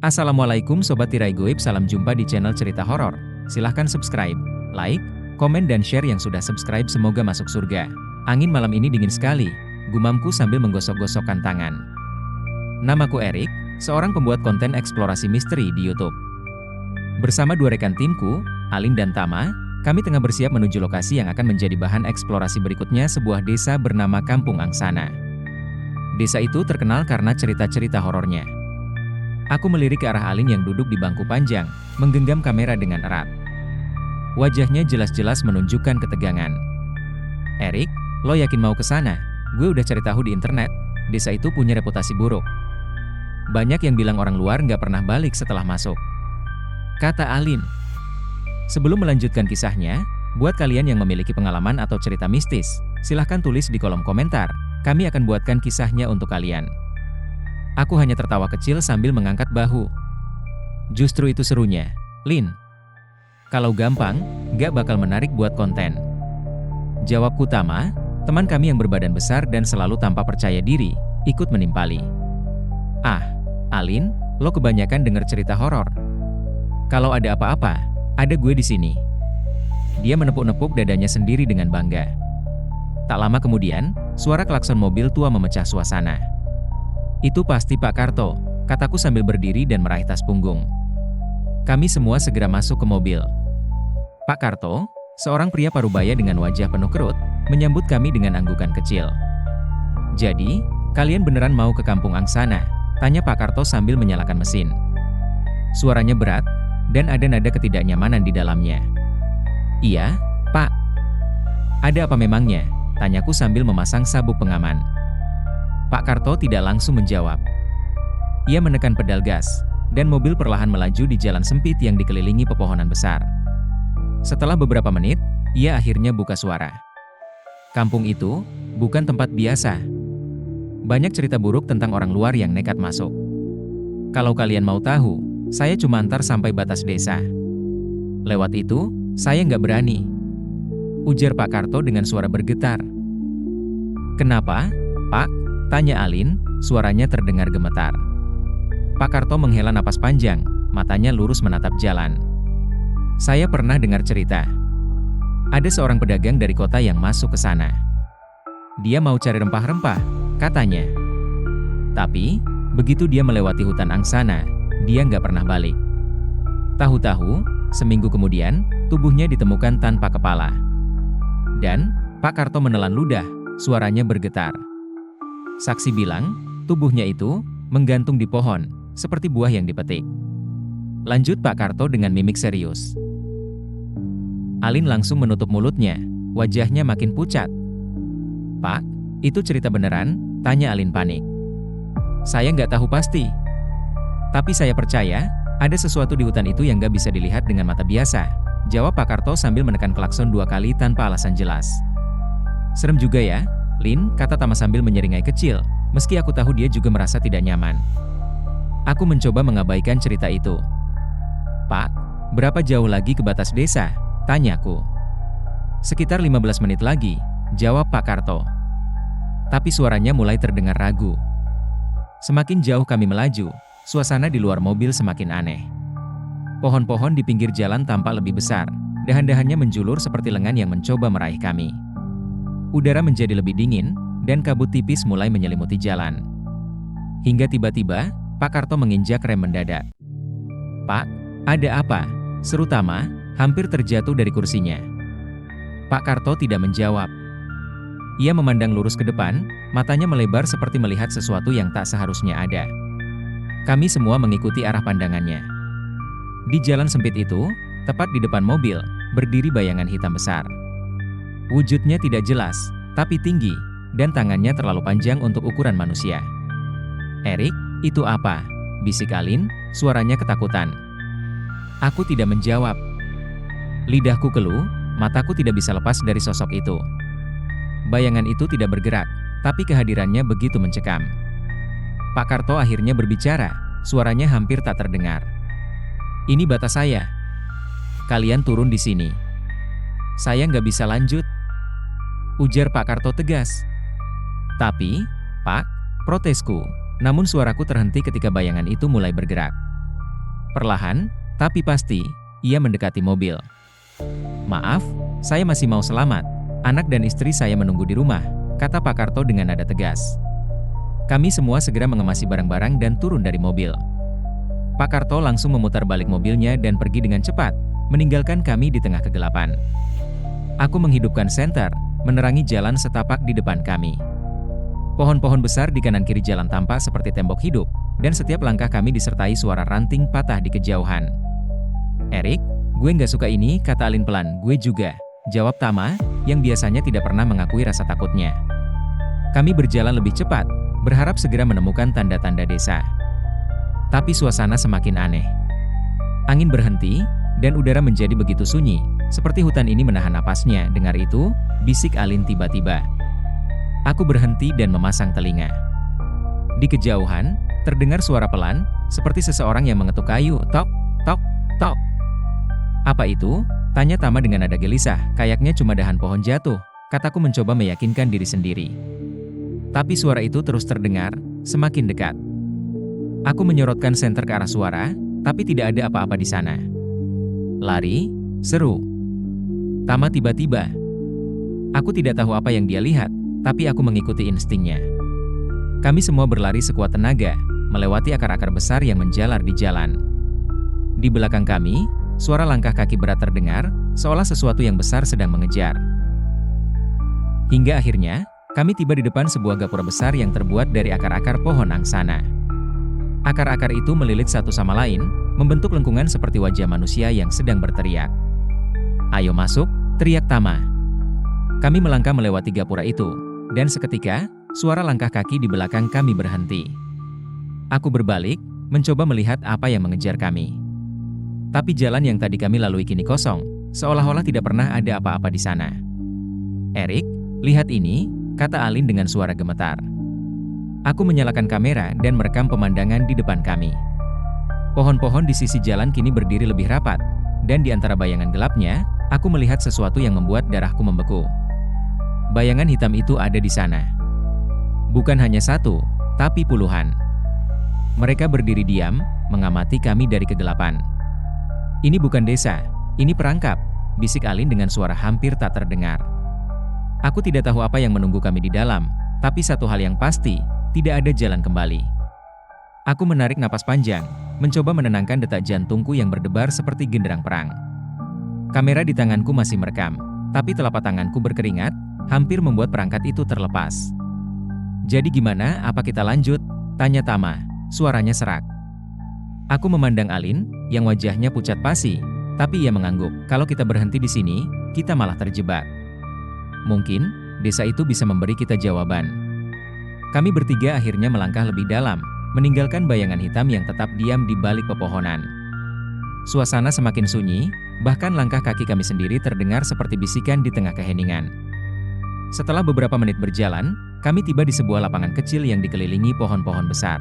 Assalamualaikum Sobat Tirai Goib, salam jumpa di channel cerita horor. Silahkan subscribe, like, komen dan share yang sudah subscribe, semoga masuk surga. Angin malam ini dingin sekali, gumamku sambil menggosok-gosokkan tangan. Namaku Erik, seorang pembuat konten eksplorasi misteri di YouTube. Bersama dua rekan timku, Alin dan Tama, kami tengah bersiap menuju lokasi yang akan menjadi bahan eksplorasi berikutnya, sebuah desa bernama Kampung Angsana. Desa itu terkenal karena cerita-cerita horornya. Aku melirik ke arah Alin yang duduk di bangku panjang, menggenggam kamera dengan erat. Wajahnya jelas-jelas menunjukkan ketegangan. "Erik, lo yakin mau ke sana? Gue udah cari tahu di internet, desa itu punya reputasi buruk. Banyak yang bilang orang luar nggak pernah balik setelah masuk," kata Alin. Sebelum melanjutkan kisahnya, buat kalian yang memiliki pengalaman atau cerita mistis, silahkan tulis di kolom komentar, kami akan buatkan kisahnya untuk kalian. Aku hanya tertawa kecil sambil mengangkat bahu. Justru itu serunya, Lin. Kalau gampang, gak bakal menarik buat konten. Jawabku. Tama, teman kami yang berbadan besar dan selalu tanpa percaya diri, ikut menimpali. "Ah, Alin, lo kebanyakan denger cerita horor. Kalau ada apa-apa, ada gue di sini." Dia menepuk-nepuk dadanya sendiri dengan bangga. Tak lama kemudian, suara klakson mobil tua memecah suasana. "Itu pasti Pak Karto," kataku sambil berdiri dan meraih tas punggung. Kami semua segera masuk ke mobil. Pak Karto, seorang pria parubaya dengan wajah penuh kerut, menyambut kami dengan anggukan kecil. "Jadi, kalian beneran mau ke Kampung Angsana?" tanya Pak Karto sambil menyalakan mesin. Suaranya berat, dan ada nada ketidaknyamanan di dalamnya. "Iya, Pak." "Ada apa memangnya?" tanyaku sambil memasang sabuk pengaman. Pak Karto tidak langsung menjawab. Ia menekan pedal gas, dan mobil perlahan melaju di jalan sempit yang dikelilingi pepohonan besar. Setelah beberapa menit, ia akhirnya buka suara. "Kampung itu bukan tempat biasa. Banyak cerita buruk tentang orang luar yang nekat masuk. Kalau kalian mau tahu, saya cuma antar sampai batas desa. Lewat itu, saya nggak berani," ujar Pak Karto dengan suara bergetar. "Kenapa, Pak?" tanya Alin, suaranya terdengar gemetar. Pak Karto menghela napas panjang, matanya lurus menatap jalan. "Saya pernah dengar cerita. Ada seorang pedagang dari kota yang masuk ke sana. Dia mau cari rempah-rempah, katanya. Tapi, begitu dia melewati hutan Angsana, dia nggak pernah balik. Tahu-tahu, seminggu kemudian, tubuhnya ditemukan tanpa kepala." Dan, Pak Karto menelan ludah, suaranya bergetar. "Saksi bilang, tubuhnya itu menggantung di pohon, seperti buah yang dipetik," lanjut Pak Karto dengan mimik serius. Alin langsung menutup mulutnya, wajahnya makin pucat. "Pak, itu cerita beneran?" tanya Alin panik. "Saya nggak tahu pasti. Tapi saya percaya, ada sesuatu di hutan itu yang nggak bisa dilihat dengan mata biasa," jawab Pak Karto sambil menekan klakson 2 kali tanpa alasan jelas. "Serem juga ya, Lin," kata Tama sambil menyeringai kecil, meski aku tahu dia juga merasa tidak nyaman. Aku mencoba mengabaikan cerita itu. "Pak, berapa jauh lagi ke batas desa?" tanyaku. "Sekitar 15 menit lagi," jawab Pak Karto. Tapi suaranya mulai terdengar ragu. Semakin jauh kami melaju, suasana di luar mobil semakin aneh. Pohon-pohon di pinggir jalan tampak lebih besar, dahan-dahannya menjulur seperti lengan yang mencoba meraih kami. Udara menjadi lebih dingin, dan kabut tipis mulai menyelimuti jalan. Hingga tiba-tiba, Pak Karto menginjak rem mendadak. "Pak, ada apa?" seru Tama, hampir terjatuh dari kursinya. Pak Karto tidak menjawab. Ia memandang lurus ke depan, matanya melebar seperti melihat sesuatu yang tak seharusnya ada. Kami semua mengikuti arah pandangannya. Di jalan sempit itu, tepat di depan mobil, berdiri bayangan hitam besar. Wujudnya tidak jelas, tapi tinggi, dan tangannya terlalu panjang untuk ukuran manusia. "Erik, itu apa?" bisik Alin, suaranya ketakutan. Aku tidak menjawab. Lidahku keluh, mataku tidak bisa lepas dari sosok itu. Bayangan itu tidak bergerak, tapi kehadirannya begitu mencekam. Pak Karto akhirnya berbicara, suaranya hampir tak terdengar. "Ini batas saya. Kalian turun di sini. Saya nggak bisa lanjut," ujar Pak Karto tegas. "Tapi, Pak," protesku, namun suaraku terhenti ketika bayangan itu mulai bergerak. Perlahan, tapi pasti, ia mendekati mobil. "Maaf, saya masih mau selamat. Anak dan istri saya menunggu di rumah," kata Pak Karto dengan nada tegas. Kami semua segera mengemasi barang-barang dan turun dari mobil. Pak Karto langsung memutar balik mobilnya dan pergi dengan cepat, meninggalkan kami di tengah kegelapan. Aku menghidupkan senter, menerangi jalan setapak di depan kami. Pohon-pohon besar di kanan kiri jalan tampak seperti tembok hidup, dan setiap langkah kami disertai suara ranting patah di kejauhan. "Erik, gue nggak suka ini," kata Alin pelan. "Gue juga," jawab Tama, yang biasanya tidak pernah mengakui rasa takutnya. Kami berjalan lebih cepat, berharap segera menemukan tanda-tanda desa. Tapi suasana semakin aneh. Angin berhenti, dan udara menjadi begitu sunyi, seperti hutan ini menahan napasnya. "Dengar itu?" bisik Alin tiba-tiba. Aku berhenti dan memasang telinga. Di kejauhan, terdengar suara pelan, seperti seseorang yang mengetuk kayu. "Tok, tok, tok." "Apa itu?" tanya Tama dengan nada gelisah. "Kayaknya cuma dahan pohon jatuh," kataku mencoba meyakinkan diri sendiri. Tapi suara itu terus terdengar, semakin dekat. Aku menyorotkan senter ke arah suara, tapi tidak ada apa-apa di sana. "Lari," seru Tama tiba-tiba. Aku tidak tahu apa yang dia lihat, tapi aku mengikuti instingnya. Kami semua berlari sekuat tenaga, melewati akar-akar besar yang menjalar di jalan. Di belakang kami, suara langkah kaki berat terdengar, seolah sesuatu yang besar sedang mengejar. Hingga akhirnya, kami tiba di depan sebuah gapura besar yang terbuat dari akar-akar pohon angsana. Akar-akar itu melilit satu sama lain, membentuk lengkungan seperti wajah manusia yang sedang berteriak. "Ayo masuk," teriak Tama. Kami melangkah melewati gapura itu, dan seketika, suara langkah kaki di belakang kami berhenti. Aku berbalik, mencoba melihat apa yang mengejar kami. Tapi jalan yang tadi kami lalui kini kosong, seolah-olah tidak pernah ada apa-apa di sana. "Erik, lihat ini," kata Alin dengan suara gemetar. Aku menyalakan kamera dan merekam pemandangan di depan kami. Pohon-pohon di sisi jalan kini berdiri lebih rapat, dan di antara bayangan gelapnya, aku melihat sesuatu yang membuat darahku membeku. Bayangan hitam itu ada di sana. Bukan hanya satu, tapi puluhan. Mereka berdiri diam, mengamati kami dari kegelapan. "Ini bukan desa, ini perangkap," bisik Alin dengan suara hampir tak terdengar. Aku tidak tahu apa yang menunggu kami di dalam, tapi satu hal yang pasti, tidak ada jalan kembali. Aku menarik napas panjang, mencoba menenangkan detak jantungku yang berdebar seperti genderang perang. Kamera di tanganku masih merekam, tapi telapak tanganku berkeringat, hampir membuat perangkat itu terlepas. "Jadi gimana, apa kita lanjut?" tanya Tama, suaranya serak. Aku memandang Alin, yang wajahnya pucat pasi, tapi ia mengangguk. "Kalau kita berhenti di sini, kita malah terjebak. Mungkin, desa itu bisa memberi kita jawaban." Kami bertiga akhirnya melangkah lebih dalam, meninggalkan bayangan hitam yang tetap diam di balik pepohonan. Suasana semakin sunyi, bahkan langkah kaki kami sendiri terdengar seperti bisikan di tengah keheningan. Setelah beberapa menit berjalan, kami tiba di sebuah lapangan kecil yang dikelilingi pohon-pohon besar.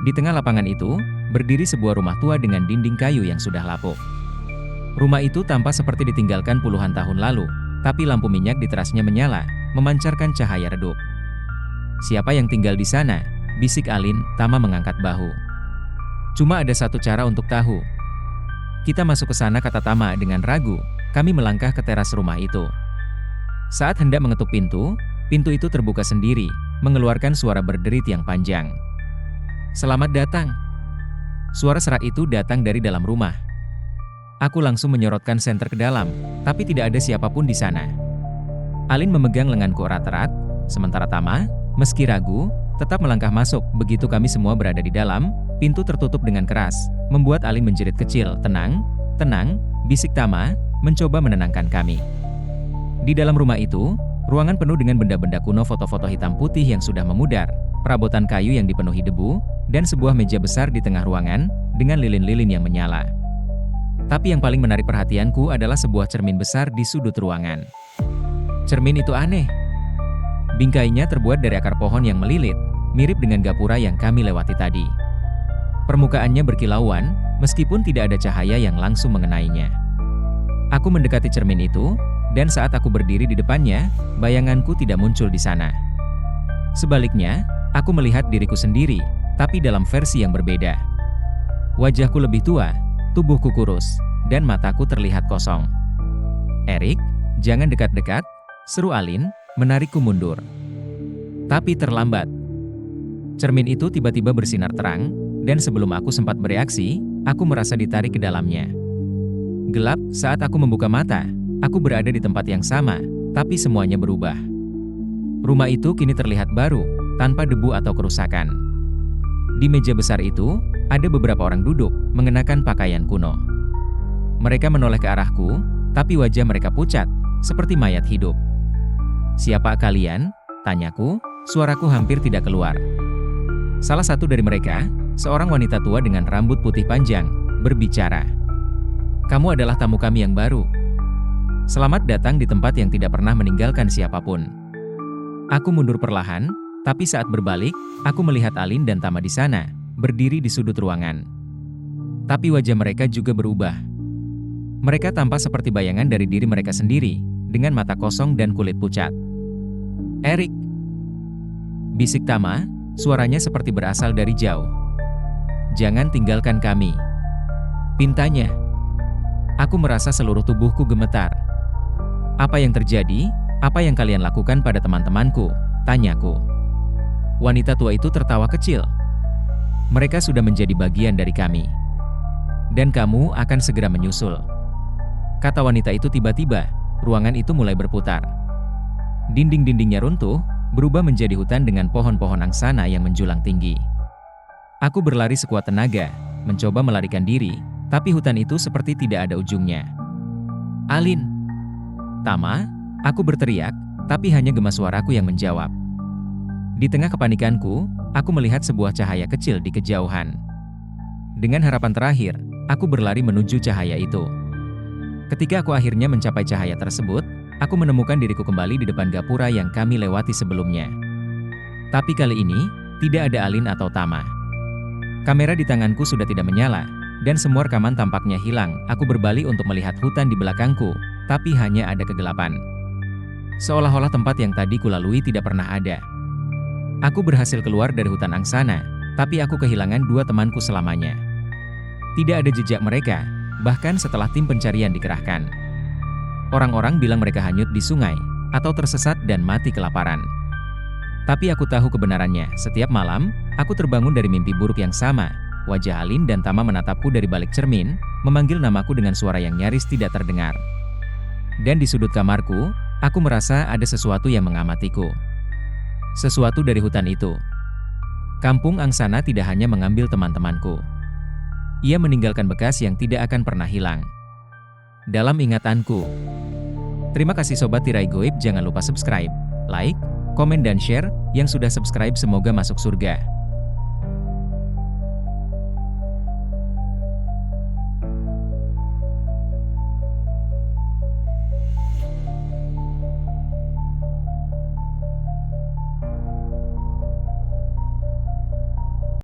Di tengah lapangan itu, berdiri sebuah rumah tua dengan dinding kayu yang sudah lapuk. Rumah itu tampak seperti ditinggalkan puluhan tahun lalu, tapi lampu minyak di terasnya menyala, memancarkan cahaya redup. "Siapa yang tinggal di sana?" bisik Alin. Tama mengangkat bahu. "Cuma ada satu cara untuk tahu." "Kita masuk ke sana," kata Tama dengan ragu. Kami melangkah ke teras rumah itu. Saat hendak mengetuk pintu, pintu itu terbuka sendiri, mengeluarkan suara berderit yang panjang. "Selamat datang." Suara serak itu datang dari dalam rumah. Aku langsung menyorotkan senter ke dalam, tapi tidak ada siapapun di sana. Alin memegang lenganku erat-erat, sementara Tama, meski ragu, tetap melangkah masuk. Begitu kami semua berada di dalam, pintu tertutup dengan keras, membuat Alin menjerit kecil. "Tenang, tenang," bisik Tama, mencoba menenangkan kami. Di dalam rumah itu, ruangan penuh dengan benda-benda kuno, foto-foto hitam putih yang sudah memudar, perabotan kayu yang dipenuhi debu, dan sebuah meja besar di tengah ruangan, dengan lilin-lilin yang menyala. Tapi yang paling menarik perhatianku adalah sebuah cermin besar di sudut ruangan. Cermin itu aneh. Bingkainya terbuat dari akar pohon yang melilit, mirip dengan gapura yang kami lewati tadi. Permukaannya berkilauan, meskipun tidak ada cahaya yang langsung mengenainya. Aku mendekati cermin itu, dan saat aku berdiri di depannya, bayanganku tidak muncul di sana. Sebaliknya, aku melihat diriku sendiri, tapi dalam versi yang berbeda. Wajahku lebih tua, tubuhku kurus, dan mataku terlihat kosong. "Erik, jangan dekat-dekat," seru Alin, menarikku mundur. Tapi terlambat. Cermin itu tiba-tiba bersinar terang, dan sebelum aku sempat bereaksi, aku merasa ditarik ke dalamnya. Gelap. Saat aku membuka mata, aku berada di tempat yang sama, tapi semuanya berubah. Rumah itu kini terlihat baru, tanpa debu atau kerusakan. Di meja besar itu, ada beberapa orang duduk, mengenakan pakaian kuno. Mereka menoleh ke arahku, tapi wajah mereka pucat, seperti mayat hidup. "Siapa kalian?" tanyaku, suaraku hampir tidak keluar. Salah satu dari mereka, seorang wanita tua dengan rambut putih panjang, berbicara. "Kamu adalah tamu kami yang baru. Selamat datang di tempat yang tidak pernah meninggalkan siapapun." Aku mundur perlahan, tapi saat berbalik, aku melihat Alin dan Tama di sana, berdiri di sudut ruangan. Tapi wajah mereka juga berubah. Mereka tampak seperti bayangan dari diri mereka sendiri, dengan mata kosong dan kulit pucat. "Erik!" bisik Tama, suaranya seperti berasal dari jauh. "Jangan tinggalkan kami," pintanya. Aku merasa seluruh tubuhku gemetar. "Apa yang terjadi? Apa yang kalian lakukan pada teman-temanku?" tanyaku. Wanita tua itu tertawa kecil. "Mereka sudah menjadi bagian dari kami. Dan kamu akan segera menyusul," kata wanita itu. Tiba-tiba, ruangan itu mulai berputar. Dinding-dindingnya runtuh, berubah menjadi hutan dengan pohon-pohon angsana yang menjulang tinggi. Aku berlari sekuat tenaga, mencoba melarikan diri, tapi hutan itu seperti tidak ada ujungnya. "Alin! Tama!" aku berteriak, tapi hanya gema suaraku yang menjawab. Di tengah kepanikanku, aku melihat sebuah cahaya kecil di kejauhan. Dengan harapan terakhir, aku berlari menuju cahaya itu. Ketika aku akhirnya mencapai cahaya tersebut, aku menemukan diriku kembali di depan gapura yang kami lewati sebelumnya. Tapi kali ini, tidak ada Alin atau Tama. Kamera di tanganku sudah tidak menyala, dan semua rekaman tampaknya hilang. Aku berbalik untuk melihat hutan di belakangku, tapi hanya ada kegelapan. Seolah-olah tempat yang tadi kulalui tidak pernah ada. Aku berhasil keluar dari hutan angsana, tapi aku kehilangan dua temanku selamanya. Tidak ada jejak mereka, bahkan setelah tim pencarian dikerahkan. Orang-orang bilang mereka hanyut di sungai, atau tersesat dan mati kelaparan. Tapi aku tahu kebenarannya. Setiap malam, aku terbangun dari mimpi buruk yang sama. Wajah Alin dan Tama menatapku dari balik cermin, memanggil namaku dengan suara yang nyaris tidak terdengar. Dan di sudut kamarku, aku merasa ada sesuatu yang mengamatiku. Sesuatu dari hutan itu. Kampung Angsana tidak hanya mengambil teman-temanku. Ia meninggalkan bekas yang tidak akan pernah hilang dalam ingatanku. Terima kasih Sobat Tirai Goib, jangan lupa subscribe, like, komen dan share. Yang sudah subscribe semoga masuk surga.